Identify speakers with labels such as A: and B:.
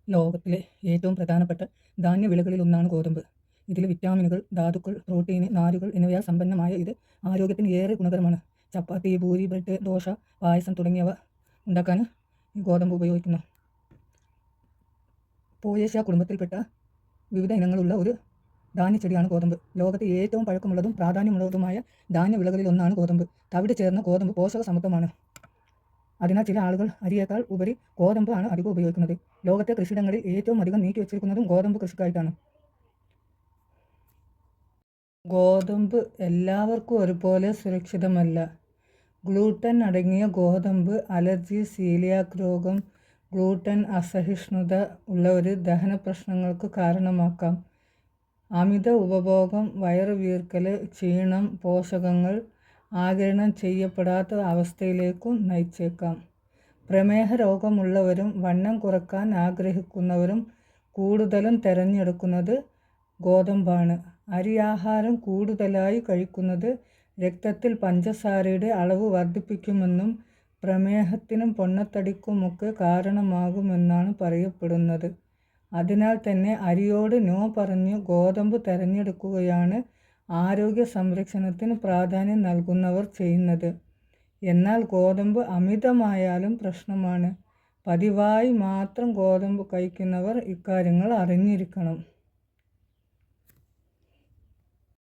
A: ലോകത്തിലെ ഏറ്റവും പ്രധാനപ്പെട്ട ധാന്യവിളകളിലൊന്നാണ് ഗോതമ്പ്. ഇതിൽ വിറ്റാമിനുകൾ, ധാതുക്കൾ, പ്രോട്ടീൻ, നാരുകൾ എന്നിവയാൽ സമ്പന്നമായ ഇത് ആരോഗ്യത്തിന് ഏറെ ഗുണകരമാണ്. ചപ്പാത്തി, പൂരി, ബ്രെഡ്, ദോശ, പായസം തുടങ്ങിയവ ഉണ്ടാക്കാൻ ഗോതമ്പ് ഉപയോഗിക്കുന്നു. പോയേഷ്യ കുടുംബത്തിൽപ്പെട്ട വിവിധ ഇനങ്ങളുള്ള ഒരു ധാന്യച്ചെടിയാണ് ഗോതമ്പ്. ലോകത്തെ ഏറ്റവും പഴക്കമുള്ളതും പ്രാധാന്യമുള്ളതുമായ ധാന്യവിളകളിലൊന്നാണ് ഗോതമ്പ്. തവിട് ചേർന്ന ഗോതമ്പ് പോഷക സമൃദ്ധമാണ്. അതിനാൽ ചില ആളുകൾ അരിയേക്കാൾ ഉപരി ഗോതമ്പ് ആണ് അധികം ഉപയോഗിക്കുന്നത്. ലോകത്തെ കൃഷിയിടങ്ങളിൽ ഏറ്റവും അധികം നീക്കിവച്ചിരിക്കുന്നതും ഗോതമ്പ് കൃഷിക്കായിട്ടാണ്. ഗോതമ്പ് എല്ലാവർക്കും ഒരുപോലെ സുരക്ഷിതമല്ല. ഗ്ലൂട്ടൻ അടങ്ങിയ ഗോതമ്പ് അലർജി, സീലിയാക് രോഗം, ഗ്ലൂട്ടൻ അസഹിഷ്ണുത ഉള്ളവർ ദഹന പ്രശ്നങ്ങൾക്ക് കാരണമാക്കാം. അമിത ഉപഭോഗം വയറുവീർക്കൽ, ക്ഷീണം, പോഷകങ്ങൾ ആഗിരണം ചെയ്യപ്പെടാത്ത അവസ്ഥയിലേക്കും നയിച്ചേക്കാം. പ്രമേഹ രോഗമുള്ളവരും വണ്ണം കുറക്കാൻ ആഗ്രഹിക്കുന്നവരും കൂടുതലും തിരഞ്ഞെടുക്കുന്നത് ഗോതമ്പാണ്. അരിയാഹാരം കൂടുതലായി കഴിക്കുന്നത് രക്തത്തിൽ പഞ്ചസാരയുടെ അളവ് വർദ്ധിപ്പിക്കുമെന്നും പ്രമേഹത്തിനും പൊണ്ണത്തടിക്കുമൊക്കെ കാരണമാകുമെന്നാണ് പറയപ്പെടുന്നത്. അതിനാൽ തന്നെ അരിയോട് നോ പറഞ്ഞ് ഗോതമ്പ് തിരഞ്ഞെടുക്കുകയാണ് ആരോഗ്യ സംരക്ഷണത്തിന് പ്രാധാന്യം നൽകുന്നവർ ചെയ്യുന്നത്. എന്നാൽ ഗോതമ്പ് അമിതമായാലും പ്രശ്നമാണ്. പതിവായി മാത്രം ഗോതമ്പ് കഴിക്കുന്നവർ ഇക്കാര്യങ്ങൾ അറിഞ്ഞിരിക്കണം.